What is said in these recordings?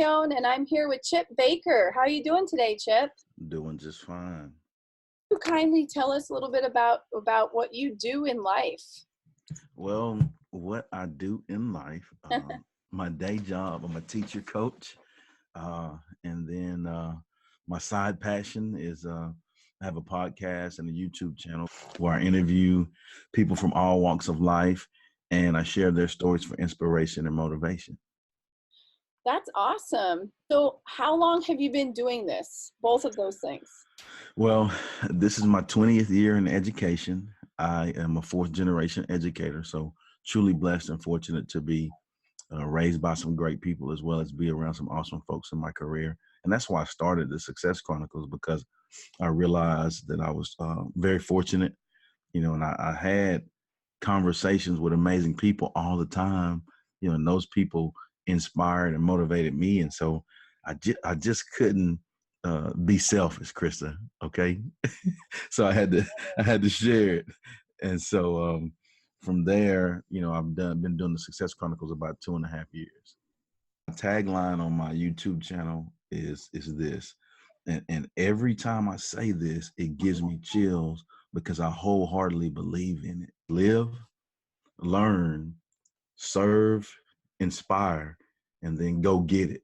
Own, and I'm here with Chip Baker. How are you doing today, Chip? Doing just fine. Can you kindly tell us a little bit about what you do in life? Well, what I do in life, my day job, I'm a teacher coach. And then my side passion is I have a podcast and a YouTube channel where I interview people from all walks of life and I share their stories for inspiration and motivation. That's awesome. So how long have you been doing this? Both of those things. Well, this is my 20th year in education. I am a fourth generation educator, so truly blessed and fortunate to be raised by some great people as well as be around some awesome folks in my career. And that's why I started the Success Chronicles, because I realized that I was very fortunate, and I had conversations with amazing people all the time, and those people inspired and motivated me. And so I just couldn't be selfish, Krista. Okay. So I had to share it. And so from there, I've been doing the Success Chronicles about 2.5 years. My tagline on my YouTube channel is this. And every time I say this, it gives me chills because I wholeheartedly believe in it. Live, learn, serve, inspire, and then go get it.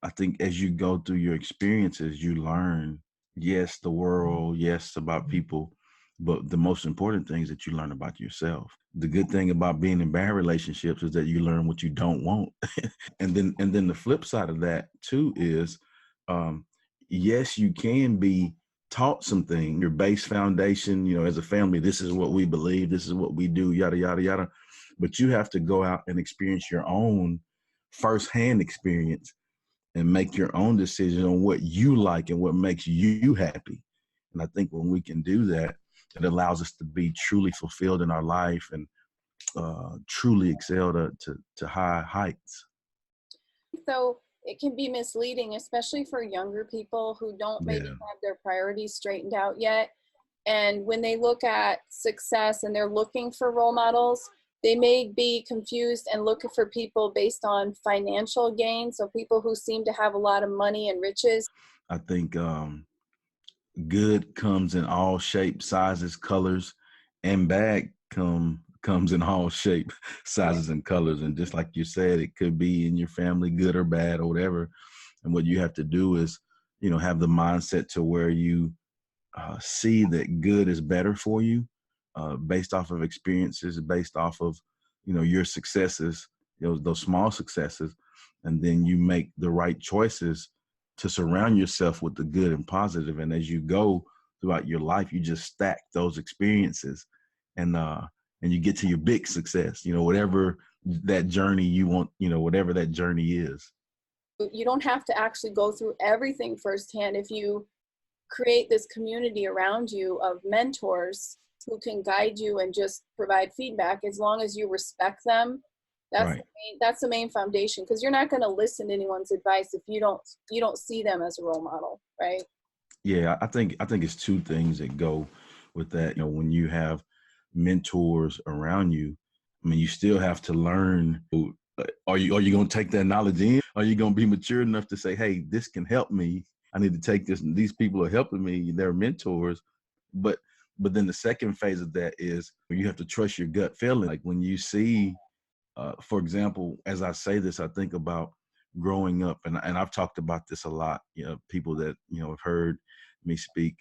I think as you go through your experiences, you learn, yes, the world, yes, about people, but the most important thing is that you learn about yourself. The good thing about being in bad relationships is that you learn what you don't want. And then the flip side of that too is, um, yes, you can be taught something, your base foundation, as a family, this is what we believe, this is what we do, yada, yada, yada. But you have to go out and experience your own firsthand experience and make your own decision on what you like and what makes you happy. And I think when we can do that, it allows us to be truly fulfilled in our life and truly excel to high heights. So it can be misleading, especially for younger people who don't maybe Yeah. have their priorities straightened out yet. And when they look at success and they're looking for role models, they may be confused and looking for people based on financial gain. So people who seem to have a lot of money and riches. I think good comes in all shapes, sizes, colors, and bad comes in all shape, sizes, and colors. And just like you said, it could be in your family, good or bad or whatever. And what you have to do is, have the mindset to where you see that good is better for you, based off of experiences, based off of, your successes, those small successes. And then you make the right choices to surround yourself with the good and positive. And as you go throughout your life, you just stack those experiences and you get to your big success, whatever that journey you want, whatever that journey is. You don't have to actually go through everything firsthand if you create this community around you of mentors who can guide you and just provide feedback as long as you respect them. Right. That's the main foundation, because you're not going to listen to anyone's advice if you don't see them as a role model, right? Yeah, I think it's two things that go with that. When you have mentors around you, I mean, you still have to learn. Are you going to take that knowledge in? Are you going to be mature enough to say, hey, this can help me? I need to take this. These people are helping me. They're mentors. But then the second phase of that is you have to trust your gut feeling. Like when you see, for example, as I say this, I think about growing up, and I've talked about this a lot. People that have heard me speak.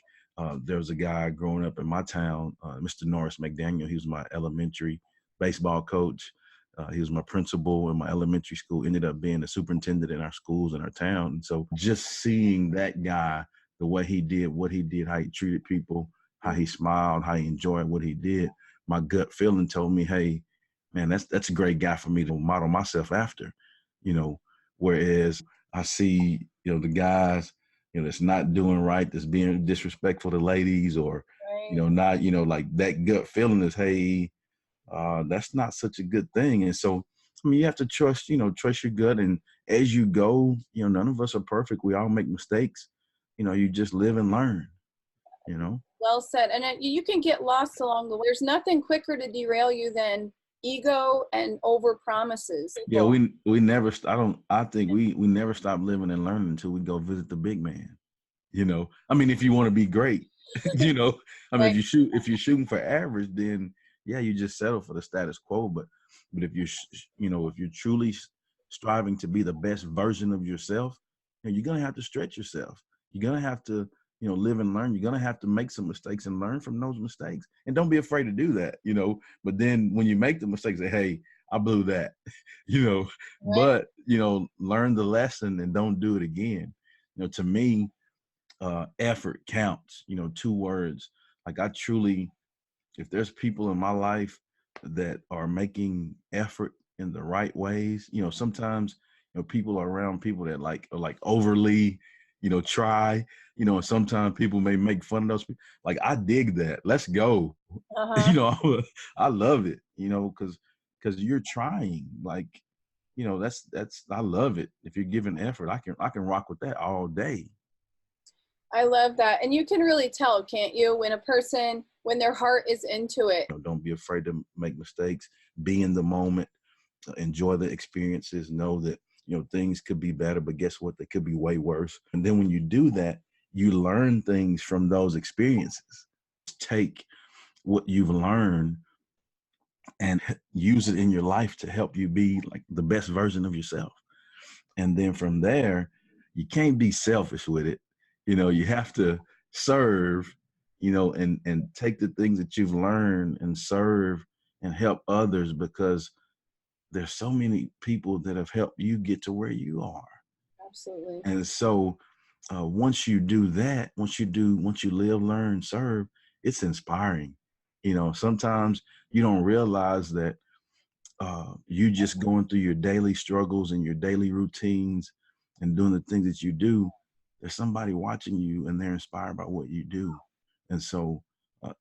There was a guy growing up in my town, Mr. Norris McDaniel. He was my elementary baseball coach. He was my principal in my elementary school. Ended up being the superintendent in our schools in our town. And so, just seeing that guy, the way he did what he did, how he treated people, how he smiled, how he enjoyed what he did, my gut feeling told me, hey, man, that's a great guy for me to model myself after, whereas I see, the guys, that's not doing right, that's being disrespectful to ladies or, Right. not, like that gut feeling is, hey, that's not such a good thing. And so, I mean, you have to trust your gut. And as you go, none of us are perfect. We all make mistakes. You just live and learn. Well said. And you can get lost along the way. There's nothing quicker to derail you than ego and over promises. Yeah, we never. I think we never stop living and learning until we go visit the big man. I mean, if you want to be great, I mean, Right. if you're shooting for average, then yeah, you just settle for the status quo. But if if you're truly striving to be the best version of yourself, you're gonna have to stretch yourself. You're gonna have to, live and learn. You're gonna have to make some mistakes and learn from those mistakes. And don't be afraid to do that. But then when you make the mistakes, say, hey, I blew that. Right. But learn the lesson and don't do it again. To me, effort counts. 2 words. Like I truly, if there's people in my life that are making effort in the right ways, sometimes people are around people that are like overly, try, and sometimes people may make fun of those people. Like I dig that. Let's go. Uh-huh. I love it. Because you're trying. Like, that's I love it. If you're giving effort, I can rock with that all day. I love that. And you can really tell, can't you, when their heart is into it. Don't be afraid to make mistakes. Be in the moment. Enjoy the experiences. Know that things could be better, but guess what? They could be way worse. And then when you do that, you learn things from those experiences. Take what you've learned and use it in your life to help you be like the best version of yourself. And then from there, you can't be selfish with it. You have to serve, and take the things that you've learned and serve and help others, because there's so many people that have helped you get to where you are. Absolutely. And so once you do that, once you live, learn, serve, it's inspiring. Sometimes you don't realize that you just going through your daily struggles and your daily routines and doing the things that you do. There's somebody watching you and they're inspired by what you do. And so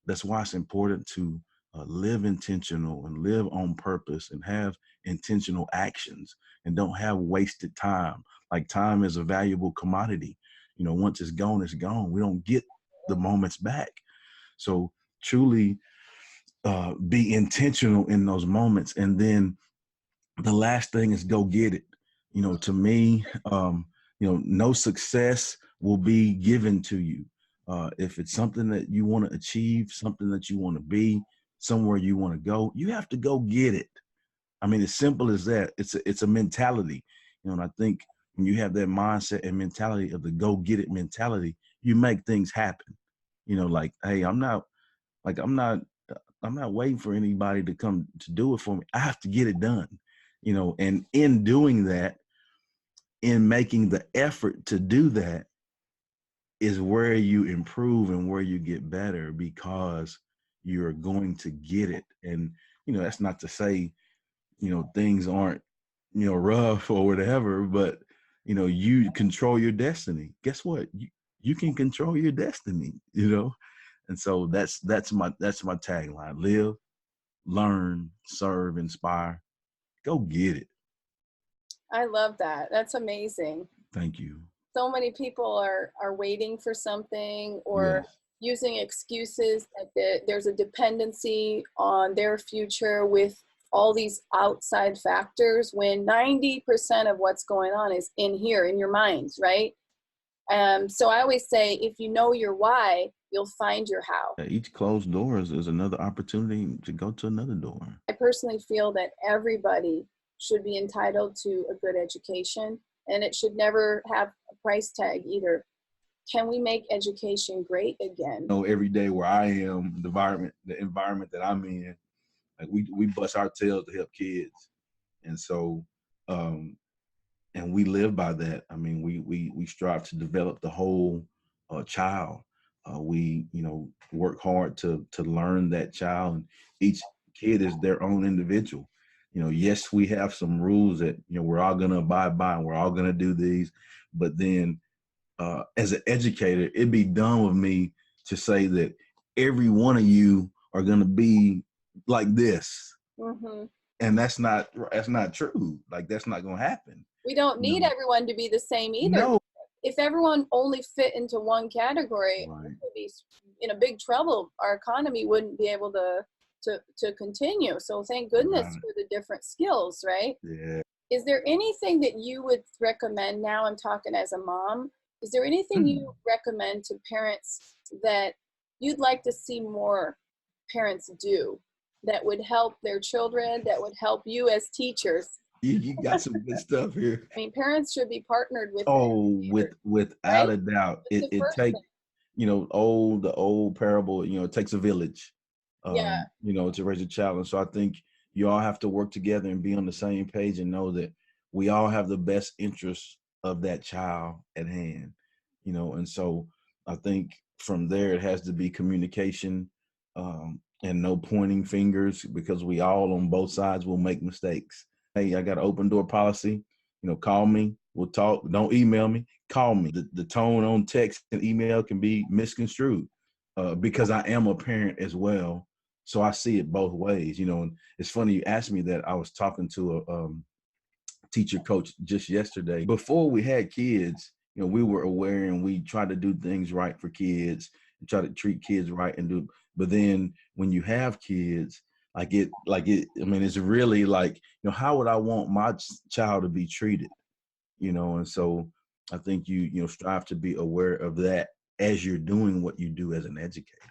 that's why it's important to live intentional and live on purpose and have intentional actions and don't have wasted time. Like time is a valuable commodity. Once it's gone, it's gone. We don't get the moments back. So truly be intentional in those moments. And then the last thing is go get it. To me, no success will be given to you. If it's something that you want to achieve, something that you want to be, somewhere you want to go, you have to go get it. I mean, as simple as that. It's a mentality. And I think when you have that mindset and mentality of the go get it mentality, you make things happen. Like, hey, I'm not waiting for anybody to come to do it for me. I have to get it done. And in doing that, in making the effort to do that, is where you improve and where you get better, because you're going to get it. And, that's not to say, things aren't, rough or whatever, but, you control your destiny. Guess what? You can control your destiny, And so that's my tagline: live, learn, serve, inspire. Go get it. I love that. That's amazing. Thank you. So many people are waiting for something or Yes. using excuses that there's a dependency on their future with all these outside factors, when 90% of what's going on is in here, in your mind, right? So I always say, if you know your why, you'll find your how. Each closed door is another opportunity to go to another door. I personally feel that everybody should be entitled to a good education, and it should never have a price tag either. Can we make education great again? Every day where I am, the environment that I'm in, like we bust our tails to help kids. And so and we live by that. I mean, we strive to develop the whole child. We work hard to learn that child, and each kid is their own individual. Yes, we have some rules that we're all gonna abide by, and we're all gonna do these. But then, as an educator, it'd be done with me to say that every one of you are gonna be like this, Mm-hmm. and that's not true. Like that's not gonna happen. We don't need No. everyone to be the same either. No. If everyone only fit into one category, Right. we'd be in a big trouble. Our economy wouldn't be able to to continue. So thank goodness Right. for the different skills, right? Yeah. Is there anything that you would recommend, now I'm talking as a mom, is there anything you recommend to parents that you'd like to see more parents do that would help their children, that would help you as teachers? You got some good stuff here. I mean, parents should be partnered with Oh, educators, without right? a doubt, That's the it first takes, thing. the old parable, it takes a village, Yeah, to raise a child. And so I think you all have to work together and be on the same page and know that we all have the best interests of that child at hand, and so I think from there it has to be communication, and no pointing fingers, because we all on both sides will make mistakes. Hey, I got an open door policy, call me, we'll talk, don't email me, call me. The tone on text and email can be misconstrued, because I am a parent as well. So I see it both ways, and it's funny you asked me that. I was talking to a teacher coach just yesterday. Before we had kids, we were aware and we tried to do things right for kids and try to treat kids right but then when you have kids, I mean, it's really like, how would I want my child to be treated? And so I think you strive to be aware of that as you're doing what you do as an educator.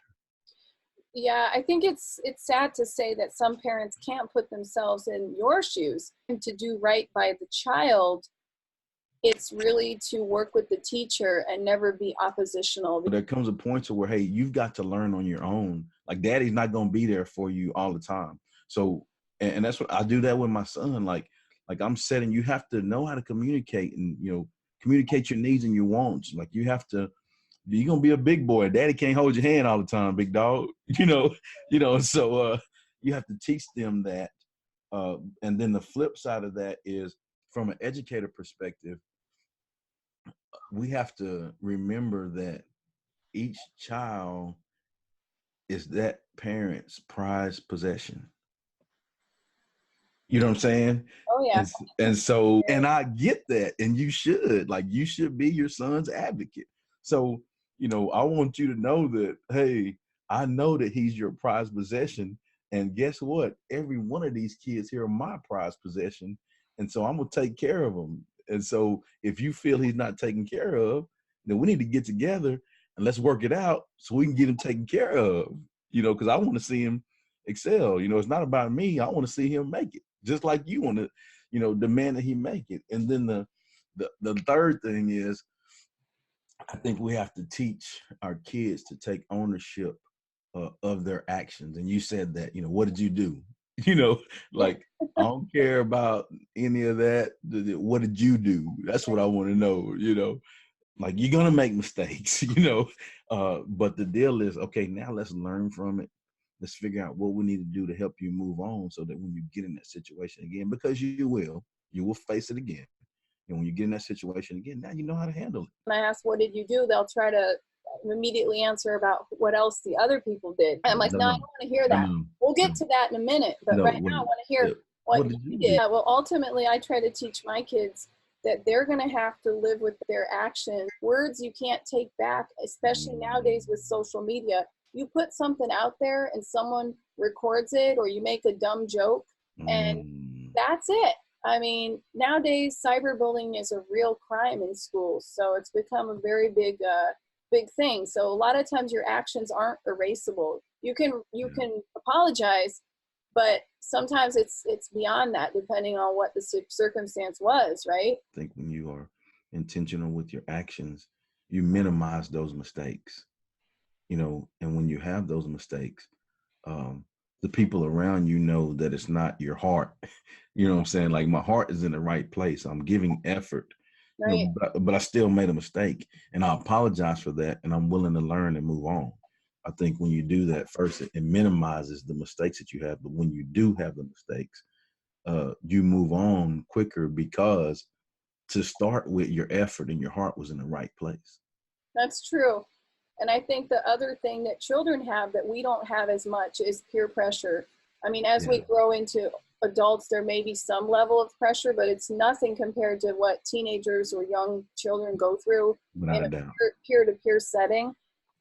yeah, I think it's sad to say that some parents can't put themselves in your shoes. And to do right by the child, it's really to work with the teacher and never be oppositional. But there comes a point to where, hey, you've got to learn on your own. Like, daddy's not going to be there for you all the time. So, and that's what I do that with my son. Like I'm setting, you have to know how to communicate and, communicate your needs and your wants. Like, you're going to be a big boy. Daddy can't hold your hand all the time, big dog, so you have to teach them that. And then the flip side of that is, from an educator perspective, we have to remember that each child is that parent's prized possession. You know what I'm saying? Oh yeah. And so, and I get that, and you should be your son's advocate. So, I want you to know that, hey, I know that he's your prized possession. And guess what? Every one of these kids here are my prized possession. And so I'm going to take care of them. And so if you feel he's not taken care of, then we need to get together and let's work it out so we can get him taken care of, because I want to see him excel. It's not about me. I want to see him make it, just like you want to, demand that he make it. And then the third thing is, I think we have to teach our kids to take ownership of their actions. And you said that, what did you do? Like, I don't care about any of that. What did you do? That's what I want to know. Like, you're going to make mistakes, but the deal is, okay, now let's learn from it. Let's figure out what we need to do to help you move on, so that when you get in that situation again, because you will face it again. And when you get in that situation again, now you know how to handle it. When I ask, what did you do? They'll try to immediately answer about what else the other people did. And I'm like, no, I don't want to hear that. We'll get to that in a minute. But right now I want to hear what you did. Well, ultimately, I try to teach my kids that they're going to have to live with their actions. Words you can't take back, especially nowadays with social media. You put something out there and someone records it, or you make a dumb joke, and that's it. I mean, nowadays cyberbullying is a real crime in schools, so it's become a very big thing. So a lot of times your actions aren't erasable. You can apologize, but sometimes it's beyond that, depending on what the circumstance was, right? I think when you are intentional with your actions, you minimize those mistakes, and when you have those mistakes, the people around you know that it's not your heart. You know what I'm saying? Like, my heart is in the right place. I'm giving effort, right. But I still made a mistake, and I apologize for that, and I'm willing to learn and move on. I think when you do that, first, it minimizes the mistakes that you have. But when you do have the mistakes, you move on quicker, because to start with, your effort and your heart was in the right place. That's true. And I think the other thing that children have that we don't have as much is peer pressure. I mean, as we grow into adults, there may be some level of pressure, but it's nothing compared to what teenagers or young children go through in a peer-to-peer setting.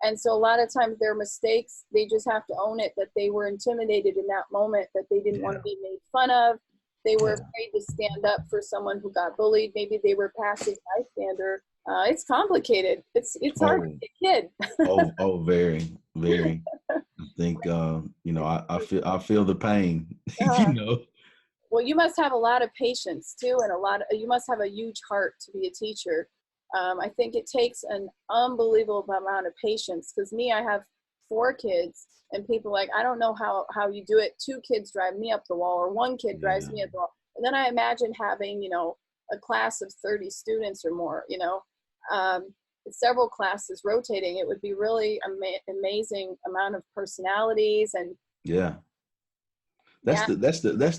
And so a lot of times their mistakes, they just have to own it, that they were intimidated in that moment, that they didn't want to be made fun of. They were afraid to stand up for someone who got bullied. Maybe they were passive bystander. It's complicated. It's hard to be a kid. Very, very. I think I feel the pain. Uh, you know. well, you must have a lot of patience too, and you must have a huge heart to be a teacher. I think it takes an unbelievable amount of patience, because I have 4 kids, and people like, I don't know how you do it. 2 kids drive me up the wall, or 1 kid drives me up the wall. And then I imagine having, a class of 30 students or more, several classes rotating. It would be really amazing amount of personalities. And that's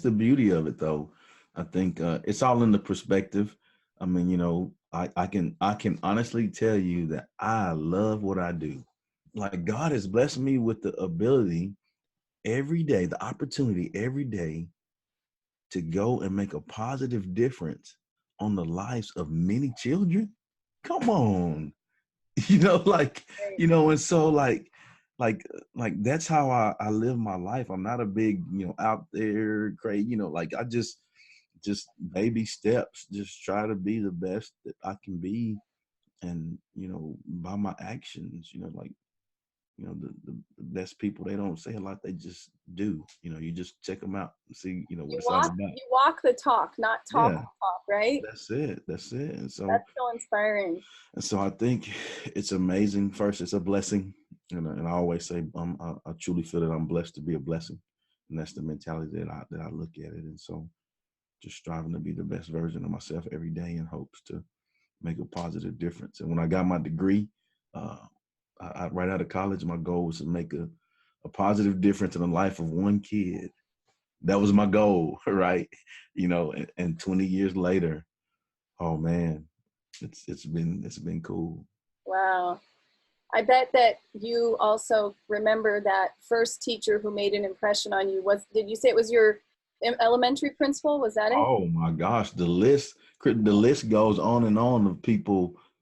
the beauty of it, though. I think it's all in the perspective. I mean, I can honestly tell you that I love what I do. Like, God has blessed me with the ability every day, the opportunity every day to go and make a positive difference on the lives of many children. Come on. And so like that's how I live my life. I'm not a big, out there crazy, like I just baby steps, just try to be the best that I can be. And, by my actions, the best people, they don't say a lot, they just do. You just check them out and see, what it's all about. You walk the talk, not talk the talk, right? That's it. And so that's so inspiring. And so I think it's amazing. First, it's a blessing. And I always say, I truly feel that I'm blessed to be a blessing. And that's the mentality that I look at it. And so just striving to be the best version of myself every day in hopes to make a positive difference. And when I got my degree, right out of college, my goal was to make a positive difference in the life of 1 kid. That was my goal, right? And 20 years later, oh man, it's been cool. Wow. I bet that you also remember that first teacher who made an impression on you. Did you say it was your elementary principal? Was that it? Oh my gosh, the list goes on and on of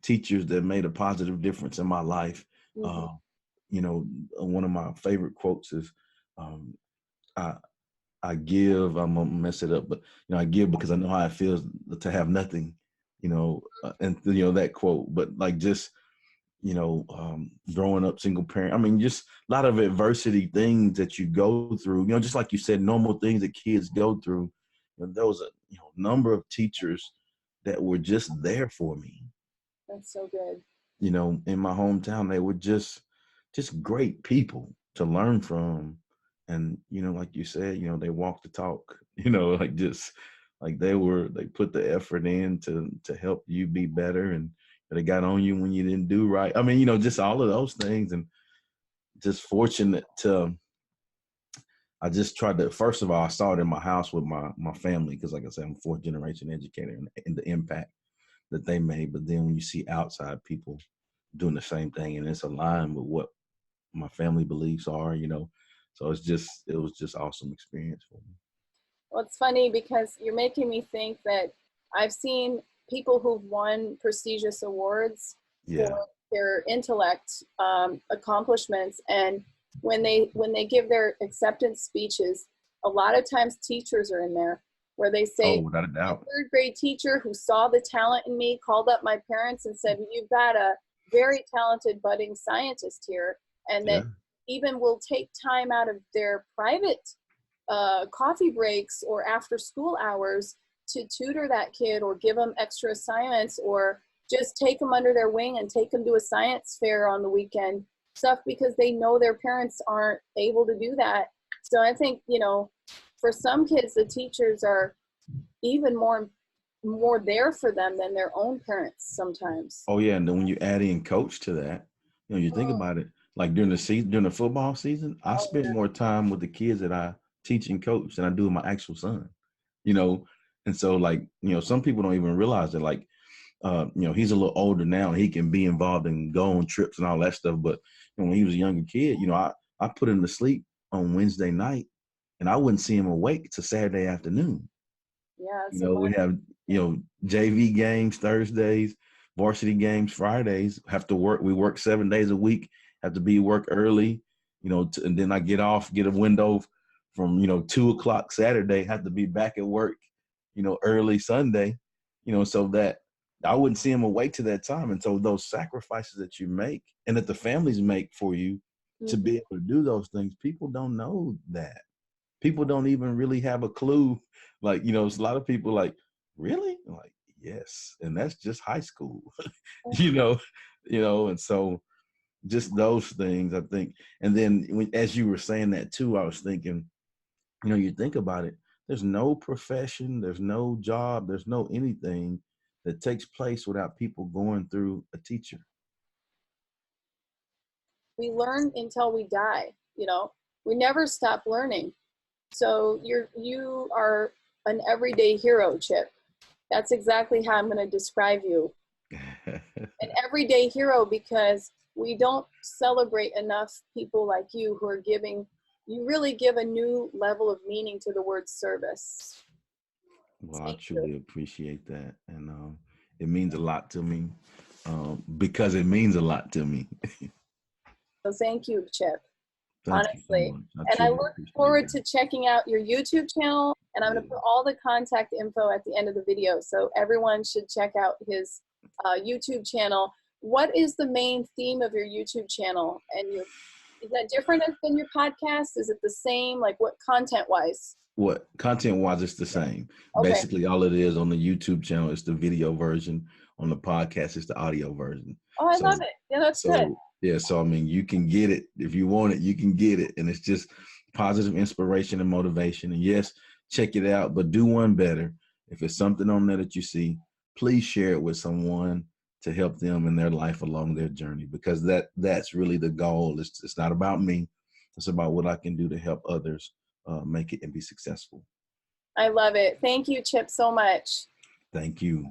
teachers that made a positive difference in my life. One of my favorite quotes is, I give, I'm gonna mess it up, but I give because I know how it feels to have nothing, and that quote. But like just growing up single parent, I mean, just a lot of adversity things that you go through, just like you said, normal things that kids go through. There was a number of teachers that were just there for me. That's so good. In my hometown, they were just great people to learn from. And, like you said, they walk the talk, like just like they put the effort in to help you be better. And they got on you when you didn't do right. I mean, just all of those things. And just fortunate I just tried to, first of all, I started in my house with my family, because like I said, I'm a 4th generation educator, and the impact that they made. But then when you see outside people doing the same thing, and it's aligned with what my family beliefs are, so it was just awesome experience for me. Well, it's funny because you're making me think that I've seen people who've won prestigious awards for their intellect accomplishments, and when they give their acceptance speeches, a lot of times teachers are in there, where they say, without a doubt, a 3rd grade teacher who saw the talent in me called up my parents and said, you've got a very talented budding scientist here, and that even will take time out of their private coffee breaks or after school hours to tutor that kid, or give them extra assignments, or just take them under their wing and take them to a science fair on the weekend, stuff, because they know their parents aren't able to do that. So I think, for some kids, the teachers are even more there for them than their own parents sometimes. Oh yeah, and then when you add in coach to that, you think about it, like during the football season, I spend more time with the kids that I teach and coach than I do with my actual son. And so like, some people don't even realize that, like, he's a little older now and he can be involved and go on trips and all that stuff. But when he was a younger kid, I put him to sleep on Wednesday night, and I wouldn't see him awake till Saturday afternoon. Yeah. We have, JV games Thursdays, varsity games Fridays. We work 7 days a week, have to be at work early, and then I get a window from, 2 o'clock Saturday, have to be back at work, early Sunday, so that I wouldn't see them awake to that time. And so those sacrifices that you make and that the families make for you to be able to do those things, people don't know that. People don't even really have a clue. Like, it's a lot of people like, really? I'm like, yes. And that's just high school, and so just those things, I think. And then as you were saying that too, I was thinking, you think about it, there's no profession, there's no job, there's no anything that takes place without people going through a teacher. We learn until we die, we never stop learning. So you are an everyday hero, Chip. That's exactly how I'm going to describe you. An everyday hero, because we don't celebrate enough people like you who are giving. You really give a new level of meaning to the word service. Well, I truly appreciate that. And it means a lot to me, because it means a lot to me. So thank you, Chip. Thank honestly. you so much. And I look forward to checking out your YouTube channel, and I'm going to put all the contact info at the end of the video. So everyone should check out his YouTube channel. What is the main theme of your YouTube channel? And is that different than your podcast? Is it the same? Like, what content-wise? What content-wise, it's the same. Okay. Basically, all it is on the YouTube channel is the video version. On the podcast, it's the audio version. Oh, I love it. Yeah, that's good. Yeah, so I mean, you can get it if you want it. You can get it, and it's just positive inspiration and motivation. And yes, check it out, but do one better. If it's something on there that you see, please share it with someone to help them in their life along their journey, because that's really the goal. It's not about me. It's about what I can do to help others make it and be successful. I love it. Thank you, Chip, so much. Thank you.